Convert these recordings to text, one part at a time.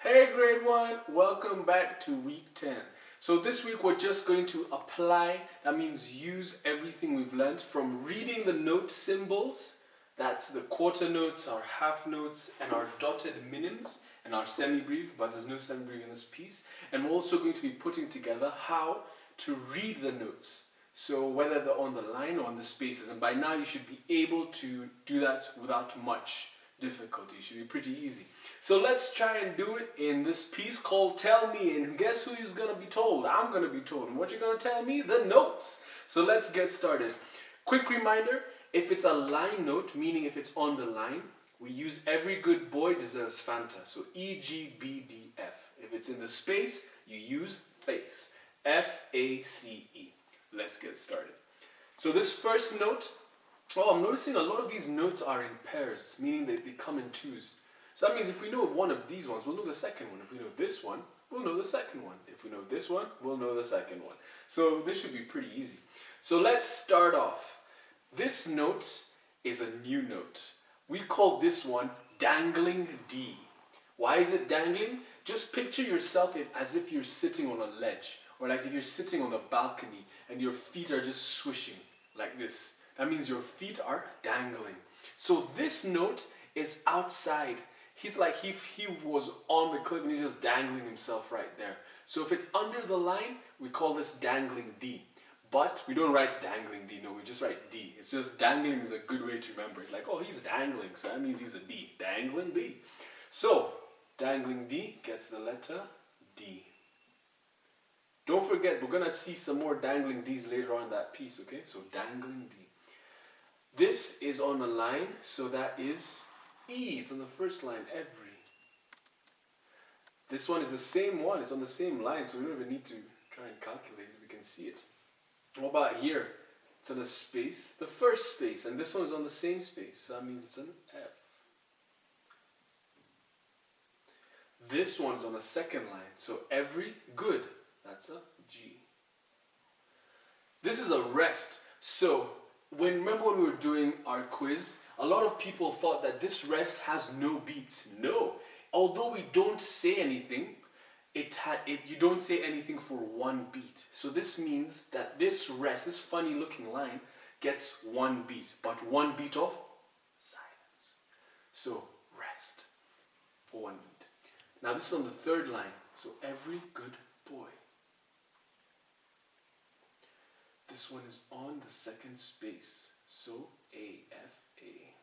Hey grade 1, welcome back to week 10. So this week we're just going to apply, that means use everything we've learned from reading the note symbols, that's the quarter notes, our half notes, and our dotted minims, and our semi-breve, but there's no semi-breve in this piece. And we're also going to be putting together how to read the notes. So whether they're on the line or on the spaces, and by now you should be able to do that without much difficulty. It should be pretty easy. So let's try and do it in this piece called Tell Me, and guess who is going to be told? I'm going to be told. And what you're going to tell me? The notes. So let's get started. Quick reminder, if it's a line note, meaning if it's on the line, we use Every Good Boy Deserves Fanta. So E, G, B, D, F. If it's in the space, you use face. F-A-C-E. Let's get started. So this first note, I'm noticing a lot of these notes are in pairs, meaning that they come in twos. So that means if we know one of these ones, we'll know the second one. If we know this one, we'll know the second one. If we know this one, we'll know the second one. So this should be pretty easy. So let's start off. This note is a new note. We call this one dangling D. Why is it dangling? Just picture yourself as if you're sitting on a ledge, or like if you're sitting on a balcony and your feet are just swishing like this. That means your feet are dangling. So this note is outside. He's like he was on the cliff and he's just dangling himself right there. So if it's under the line, we call this dangling D. But we don't write dangling D, no, we just write D. It's just dangling is a good way to remember it. Like, oh, he's dangling, so that means he's a D. Dangling D. So, dangling D gets the letter D. Don't forget, we're going to see some more dangling Ds later on in that piece, okay? So, dangling D. This is on a line, so that is E. It's on the first line, every. This one is the same one. It's on the same line, so we don't even need to try and calculate it. We can see it. What about here? It's on a space, the first space, and this one is on the same space, so that means it's an F. This one's on the second line, so every good, that's a G. This is a rest, so remember when we were doing our quiz, a lot of people thought that this rest has no beats. No, although we don't say anything, you don't say anything for one beat. So this means that this rest, this funny looking line, gets one beat, but one beat of silence. So rest for one beat. Now this is on the third line, so every good boy. This one is on the second space, so A-F-A.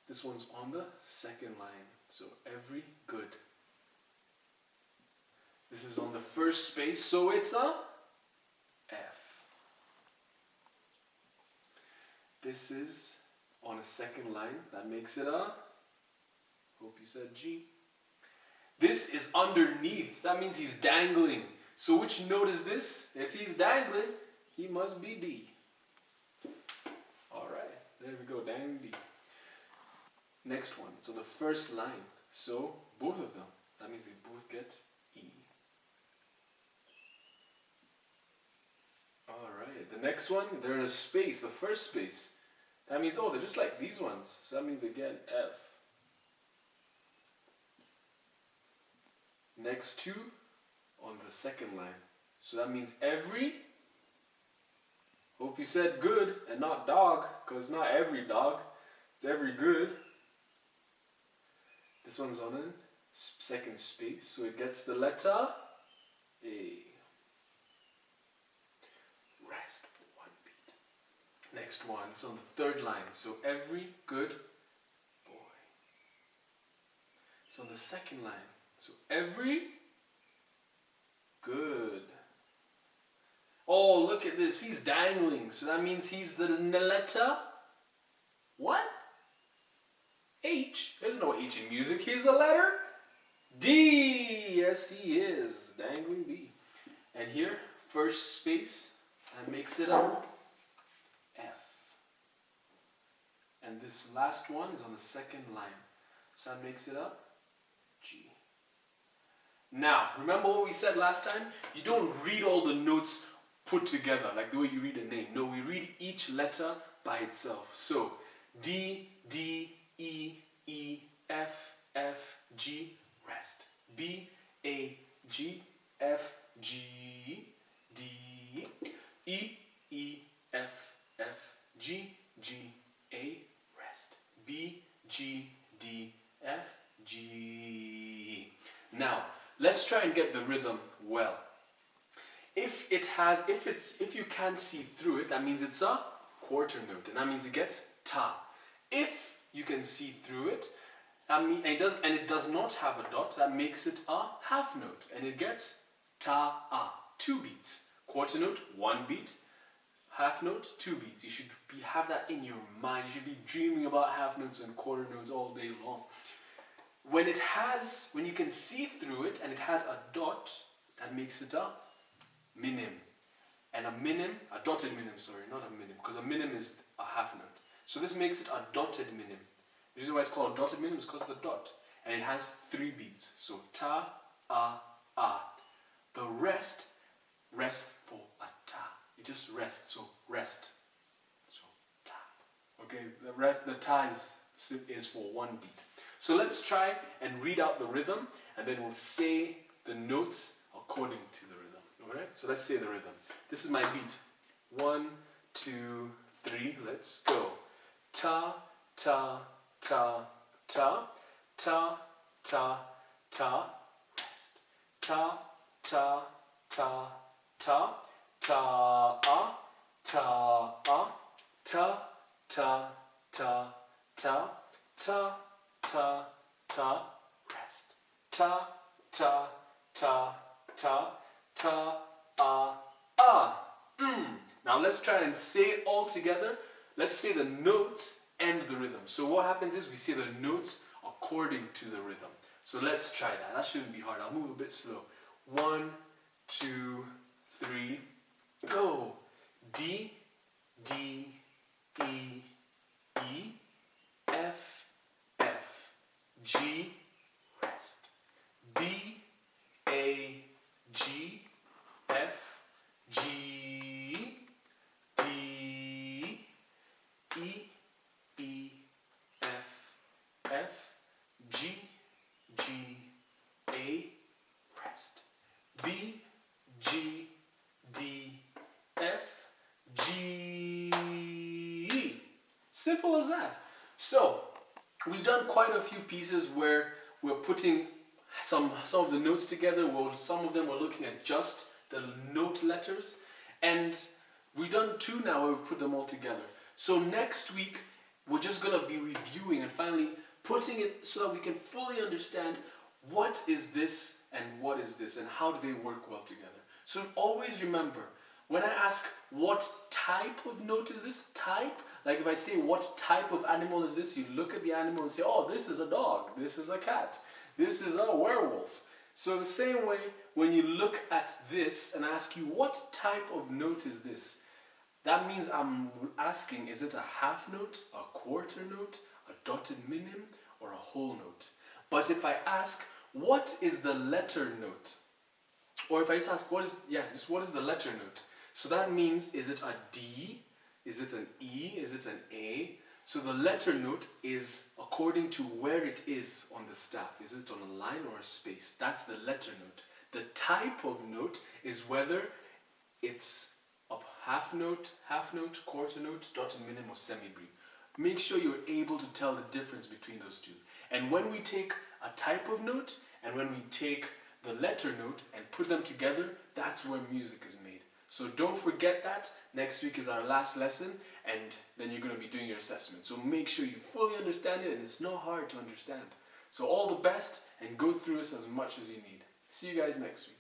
This one's on the second line, so every good. This is on the first space, so it's a F. This is on a second line, that makes it a, hope you said G. This is underneath, that means he's dangling. So which note is this? If he's dangling, he must be D. Alright, there we go, dangling D. Next one, it's on the first line, so both of them, that means they both get E. Alright, the next one, they're in a space, the first space. That means, they're just like these ones. So that means they get an F. Next two on the second line. So that means every, hope you said good and not dog, because it's not every dog, it's every good. This one's on a second space, so it gets the letter A. Rest for one beat. Next one, it's on the third line, so every good boy. It's on the second line, so every good. Oh, look at this, he's dangling, so that means he's the letter, what? H. There's no H in music, he's the letter D. Yes, he is, dangling D. And here, first space, that makes it a F. And this last one is on the second line. So that makes it a G. Now, remember what we said last time? You don't read all the notes put together like the way you read a name. No, we read each letter by itself. So, D, D, E, E, F, F, G, rest. B, A, G, F, G, D, E, E, F, F, G, G, A, rest. B, G, D, F, G. Now, let's try and get the rhythm well. If you can't see through it, that means it's a quarter note, and that means it gets ta. If you can see through it, and it does not have a dot, that makes it a half note, and it gets ta-a, 2 beats. Quarter note, 1 beat. Half note, 2 beats. You should have that in your mind. You should be dreaming about half notes and quarter notes all day long. When you can see through it and it has a dot, that makes it a minim. And a dotted minim, sorry, not a minim, because a minim is a half note. So this makes it a dotted minim. The reason why it's called a dotted minim is because of the dot. And it has 3 beats. So ta, a. The rest for a ta. It just rests, so rest. So ta. Okay, the ta is for 1 beat. So let's try and read out the rhythm, and then we'll say the notes according to the rhythm. Alright, so let's say the rhythm. This is my beat. 1, 2, 3, let's go. Ta, ta, ta, ta, ta, ta, ta, rest. Ta, ta, ta, ta, ta, a, ta, a, ta, ta, ta, ta, ta, ta, ta, rest. Ta, ta, ta, ta, ta, a. Now let's try and say it all together. Let's say the notes and the rhythm. So what happens is we say the notes according to the rhythm. So let's try that. That shouldn't be hard. I'll move a bit slow. 1, 2, 3, go. D, D, E, E, F, F, G, rest. B, A, G, F, G, D, E, E, F, F, G, G, A, rest. B, G, D, F, G. Simple as that. So, we've done quite a few pieces where we're putting some of the notes together. Some of them we're looking at just the note letters. And we've done 2 now where we've put them all together. So next week, we're just going to be reviewing and finally putting it so that we can fully understand what is this and what is this and how do they work well together. So always remember, when I ask what type of note is this, like if I say what type of animal is this, you look at the animal and say, oh, this is a dog, this is a cat, this is a werewolf. So the same way, when you look at this and ask you what type of note is this, that means I'm asking, is it a half note, a quarter note, a dotted minim, or a whole note? But if I ask, what is the letter note? Or if I just ask, what is the letter note? So that means, is it a D? Is it an E? Is it an A? So the letter note is according to where it is on the staff. Is it on a line or a space? That's the letter note. The type of note is whether it's a half note, quarter note, dotted minim, or semi-brief. Make sure you're able to tell the difference between those two. And when we take a type of note and when we take the letter note and put them together, that's where music is made. So don't forget that. Next week is our last lesson, and then you're going to be doing your assessment. So make sure you fully understand it, and it's not hard to understand. So all the best, and go through this as much as you need. See you guys next week.